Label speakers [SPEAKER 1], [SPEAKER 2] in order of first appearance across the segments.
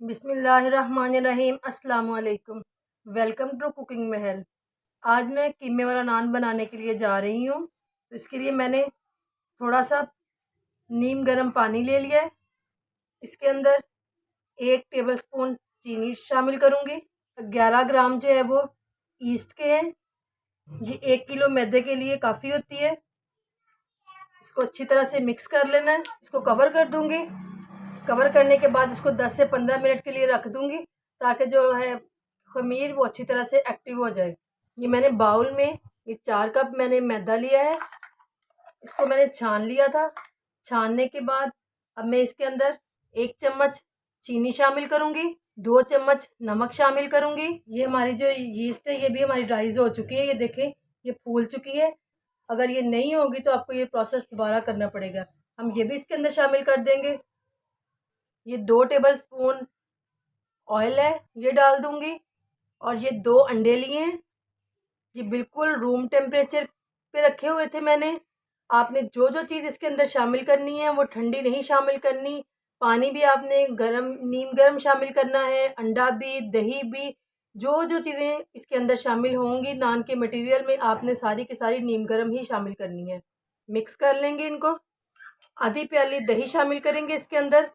[SPEAKER 1] बिस्मिल्लाहिर्रहमानिर्रहीम। अस्सलाम वालेकुम। वेलकम टू कुकिंग महल। आज मैं कीमे वाला नान बनाने के लिए जा रही हूँ। तो इसके लिए मैंने थोड़ा सा नीम गर्म पानी ले लिया है। इसके अंदर 1 टेबलस्पून चीनी शामिल करूँगी। 11 ग्राम जो है वो ईस्ट के हैं। ये 1 किलो मैदे के लिए काफ़ी होती है। इसको अच्छी तरह से मिक्स कर लेना है। इसको कवर कर दूँगी। कवर करने के बाद इसको 10 से 15 मिनट के लिए रख दूँगी ताकि जो है खमीर वो अच्छी तरह से एक्टिव हो जाए। ये मैंने बाउल में ये 4 कप मैंने मैदा लिया है। इसको मैंने छान लिया था। छानने के बाद अब मैं इसके अंदर 1 चम्मच चीनी शामिल करूँगी, 2 चम्मच नमक शामिल करूँगी। ये हमारी जो यीस्ट है ये भी हमारी राइज हो चुकी है। ये देखें ये फूल चुकी है। अगर ये नहीं होगी तो आपको ये प्रोसेस दोबारा करना पड़ेगा। हम ये भी इसके अंदर शामिल कर देंगे। ये 2 टेबलस्पून ऑयल है ये डाल दूंगी। और ये 2 अंडे लिए हैं। ये बिल्कुल रूम टेम्परेचर पे रखे हुए थे मैंने। आपने जो जो चीज़ इसके अंदर शामिल करनी है वो ठंडी नहीं शामिल करनी। पानी भी आपने गरम नीम गर्म शामिल करना है, अंडा भी, दही भी, जो जो चीज़ें इसके अंदर शामिल होंगी नान के मटेरियल में आपने सारी की सारी नीम गर्म ही शामिल करनी है। मिक्स कर लेंगे इनको। आधी प्याली दही शामिल करेंगे इसके अंदर।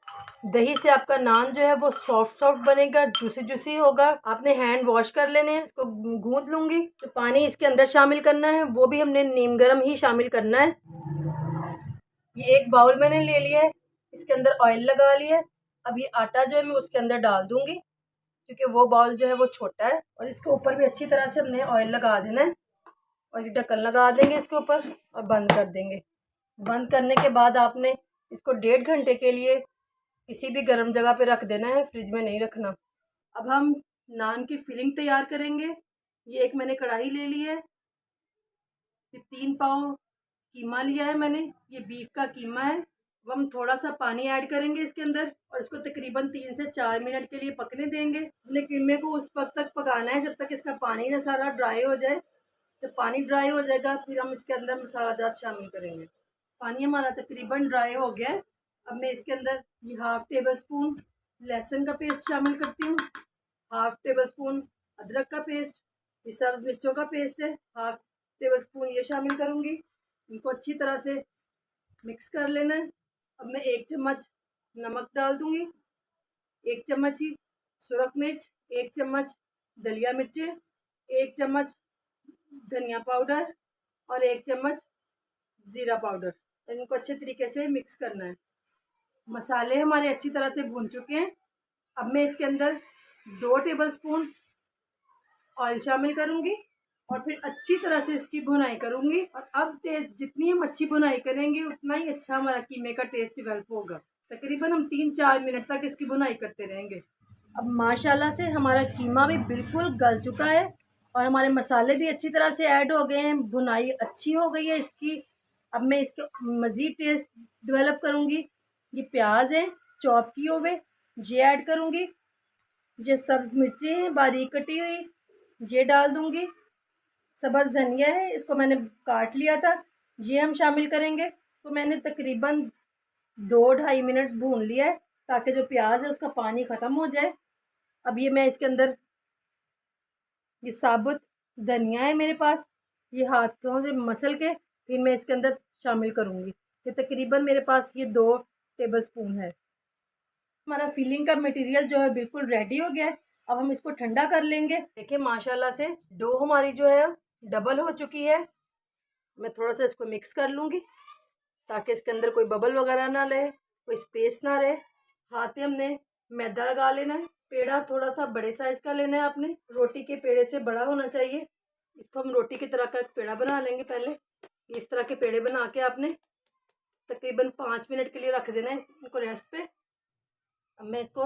[SPEAKER 1] दही से आपका नान जो है वो सॉफ्ट सॉफ्ट बनेगा, जूसी जूसी होगा। आपने हैंड वॉश कर लेने हैं। इसको गूंथ लूँगी। तो पानी इसके अंदर शामिल करना है वो भी हमने नीम गर्म ही शामिल करना है। ये एक बाउल मैंने ले लिया है। इसके अंदर ऑयल लगा लिया है। अब ये आटा जो है मैं उसके अंदर डाल दूँगी क्योंकि वो बाउल जो है वो छोटा है। और इसके ऊपर भी अच्छी तरह से हमने ऑयल लगा देना है। और ये ढक्कन लगा देंगे इसके ऊपर और बंद कर देंगे। बंद करने के बाद आपने इसको 1.5 घंटे के लिए किसी भी गर्म जगह पे रख देना है, फ्रिज में नहीं रखना। अब हम नान की फिलिंग तैयार करेंगे। ये एक मैंने कढ़ाई ले ली है। ये 3 पाव कीमा लिया है मैंने। ये बीफ का कीमा है। अब हम थोड़ा सा पानी ऐड करेंगे इसके अंदर और इसको तकरीबन 3 से 4 मिनट के लिए पकने देंगे। अपने कीमे को उस वक्त तक पकाना है जब तक इसका पानी ना सारा ड्राई हो जाए। जब पानी ड्राई हो जाएगा फिर हम इसके अंदर मसाला जात शामिल करेंगे। पानी हमारा तकरीबन ड्राई हो गया है। अब मैं इसके अंदर ये 1/2 टेबलस्पून लहसुन का पेस्ट शामिल करती हूँ। 1/2 टेबलस्पून अदरक का पेस्ट। ये सब मिर्चों का पेस्ट है। 1/2 टेबलस्पून ये शामिल करूँगी। इनको अच्छी तरह से मिक्स कर लेना है। अब मैं 1 चम्मच नमक डाल दूँगी, 1 चम्मच ही सुरख मिर्च, 1 चम्मच दलिया मिर्चें, 1 चम्मच धनिया पाउडर और 1 चम्मच ज़ीरा पाउडर। इनको अच्छे तरीके से मिक्स करना है। मसाले हमारे अच्छी तरह से भून चुके हैं। अब मैं इसके अंदर 2 टेबलस्पून ऑयल शामिल करूँगी और फिर अच्छी तरह से इसकी भुनाई करूँगी। और अब टेस्ट जितनी हम अच्छी भुनाई करेंगे उतना ही अच्छा हमारा कीमे का टेस्ट डेवलप होगा। तकरीबन हम 3-4 मिनट तक इसकी भुनाई करते रहेंगे। अब माशाल्लाह से हमारा कीमा भी बिल्कुल गल चुका है और हमारे मसाले भी अच्छी तरह से ऐड हो गए हैं। भुनाई अच्छी हो गई है इसकी। अब मैं इसके मज़ीद टेस्ट डेवलप करूँगी। ये प्याज है चॉप किए हुए ये ऐड करूँगी। ये सब मिर्ची हैं बारीक कटी हुई ये डाल दूँगी। सब्ज़ धनिया है इसको मैंने काट लिया था ये हम शामिल करेंगे। तो मैंने तकरीबन 2-2.5 मिनट भून लिया है ताकि जो प्याज है उसका पानी ख़त्म हो जाए। अब ये मैं इसके अंदर ये साबुत धनिया है मेरे पास, ये हाथों से मसल के फिर मैं इसके अंदर शामिल करूँगी। ये तकरीबन मेरे पास ये 2 टेबलस्पून है। हमारा फिलिंग का मटेरियल जो है बिल्कुल रेडी हो गया है। अब हम इसको ठंडा कर लेंगे। देखिए माशाल्लाह से डो हमारी जो है डबल हो चुकी है। मैं थोड़ा सा इसको मिक्स कर लूँगी ताकि इसके अंदर कोई बबल वगैरह ना रहे, कोई स्पेस ना रहे। हाथ पे हमने मैदा लगा लेना है। पेड़ा थोड़ा सा बड़े साइज़ का लेना है आपने, रोटी के पेड़े से बड़ा होना चाहिए। इसको हम रोटी की तरह का एक पेड़ा बना लेंगे। पहले इस तरह के पेड़े बना के आपने तकरीबन 5 मिनट के लिए रख देना है इनको रेस्ट पे। अब मैं इसको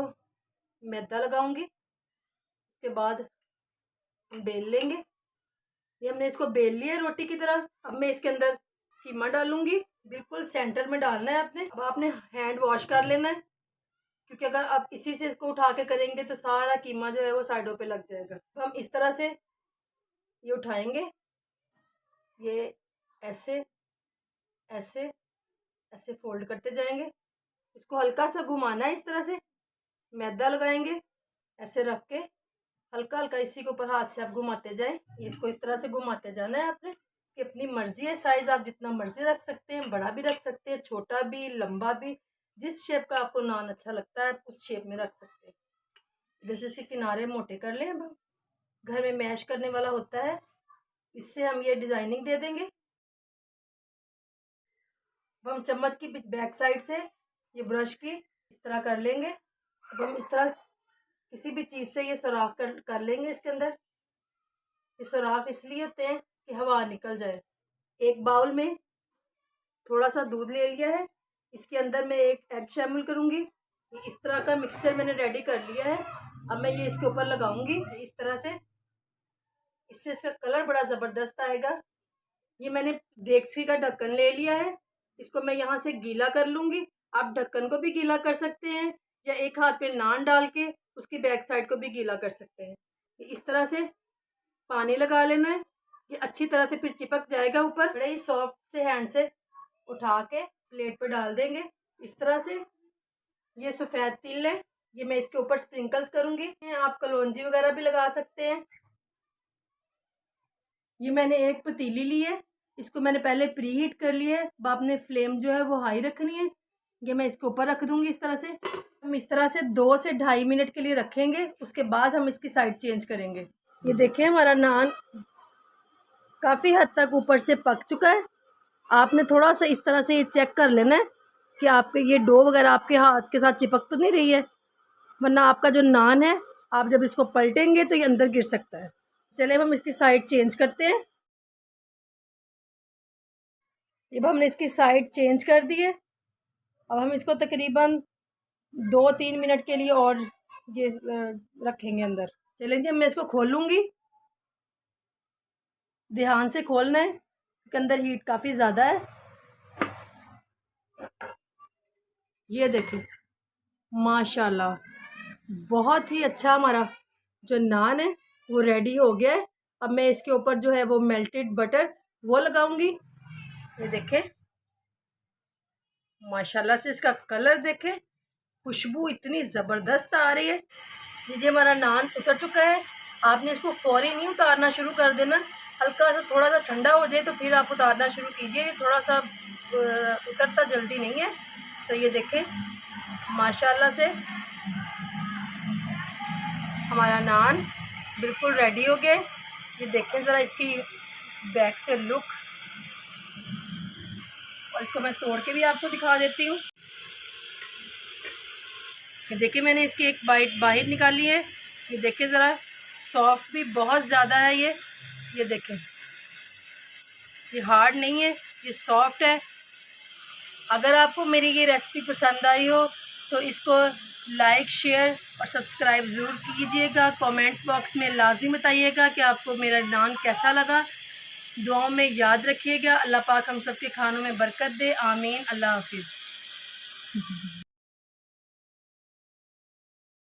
[SPEAKER 1] मैदा लगाऊंगी। इसके बाद हम बेल लेंगे। ये हमने इसको बेल लिया है रोटी की तरह। अब मैं इसके अंदर कीमा डालूंगी। बिल्कुल सेंटर में डालना है आपने। अब आपने हैंड वॉश कर लेना है क्योंकि अगर आप इसी से इसको उठा के करेंगे तो सारा कीमा जो है वो साइडों पे लग जाएगा। तो हम इस तरह से ये उठाएंगे। ये ऐसे ऐसे ऐसे फोल्ड करते जाएंगे। इसको हल्का सा घुमाना है इस तरह से मैदा लगाएंगे, ऐसे रख के हल्का हल्का इसी के ऊपर हाथ से आप घुमाते जाएं। इसको इस तरह से घुमाते जाना है आपने, कि अपनी मर्जी है, साइज आप जितना मर्जी रख सकते हैं, बड़ा भी रख सकते हैं, छोटा भी, लंबा भी, जिस शेप का आपको नान अच्छा लगता है आप उस शेप में रख सकते हैं। जैसे इसके किनारे मोटे कर लें। अब घर में मैश करने वाला होता है, इससे हम ये डिजाइनिंग दे देंगे। अब हम चम्मच की बैक साइड से ये ब्रश की इस तरह कर लेंगे। अब हम इस तरह किसी भी चीज़ से ये सुराख कर लेंगे इसके अंदर। ये सुराख इसलिए होते हैं कि हवा निकल जाए। एक बाउल में थोड़ा सा दूध ले लिया है, इसके अंदर मैं एक एग शामिल करूँगी। इस तरह का मिक्सचर मैंने रेडी कर लिया है। अब मैं ये इसके ऊपर लगाऊंगी इस तरह से, इससे इसका कलर बड़ा ज़बरदस्त आएगा। ये मैंने डेगची का ढक्कन ले लिया है, इसको मैं यहाँ से गीला कर लूँगी। आप ढक्कन को भी गीला कर सकते हैं या एक हाथ पे नान डाल के उसकी बैक साइड को भी गीला कर सकते हैं। इस तरह से पानी लगा लेना है, ये अच्छी तरह से फिर चिपक जाएगा ऊपर। बड़े ही सॉफ्ट से हैंड से उठा के प्लेट पे डाल देंगे इस तरह से। ये सफ़ेद तिल है, ये मैं इसके ऊपर स्प्रिंकल्स करूँगी। आप कलौंजी वगैरह भी लगा सकते हैं। ये मैंने एक पतीली ली है, इसको मैंने पहले प्री हीट कर लिया है। अब आपने फ्लेम जो है वो हाई रखनी है। ये मैं इसके ऊपर रख दूंगी इस तरह से। हम इस तरह से 2 से 2.5 मिनट के लिए रखेंगे, उसके बाद हम इसकी साइड चेंज करेंगे। ये देखिए हमारा नान काफ़ी हद तक ऊपर से पक चुका है। आपने थोड़ा सा इस तरह से ये चेक कर लेना है कि आपके ये डो वगैरह आपके हाथ के साथ चिपक तो नहीं रही है, वरना आपका जो नान है आप जब इसको पलटेंगे तो ये अंदर गिर सकता है। चलिए अब हम इसकी साइड चेंज करते हैं। अब हमने इसकी साइड चेंज कर दी है। अब हम इसको तकरीबन 2-3 मिनट के लिए और ये रखेंगे अंदर। चलें जी, मैं इसको खोलूँगी। ध्यान से खोलना है क्योंकि अंदर हीट काफ़ी ज़्यादा है। ये देखिए माशाल्लाह, बहुत ही अच्छा हमारा जो नान है वो रेडी हो गया है। अब मैं इसके ऊपर जो है वो मेल्टेड बटर वो लगाऊंगी। ये देखें माशाल्लाह से इसका कलर देखें, खुशबू इतनी ज़बरदस्त आ रही है। ये हमारा नान उतर चुका है। आपने इसको फौरी नहीं उतारना शुरू कर देना, हल्का सा थोड़ा सा ठंडा हो जाए तो फिर आप उतारना शुरू कीजिए। ये थोड़ा सा उतरता जल्दी नहीं है। तो ये देखें माशाल्लाह से हमारा नान बिल्कुल रेडी हो गया। ये देखें ज़रा इसकी बैक से लुक, और इसको मैं तोड़ के भी आपको दिखा देती हूँ। ये देखिए मैंने इसकी एक बाइट बाहर निकाली है। ये देखिए ज़रा सॉफ्ट भी बहुत ज़्यादा है ये देखें, ये हार्ड नहीं है, ये सॉफ्ट है। अगर आपको मेरी ये रेसिपी पसंद आई हो तो इसको लाइक, शेयर और सब्सक्राइब ज़रूर कीजिएगा। कमेंट बॉक्स में लाजिम बताइएगा कि आपको मेरा नान कैसा लगा। दुआओं में याद रखिएगा। अल्लाह पाक हम सब के खानों में बरकत दे। आमीन। अल्लाह हाफिज़।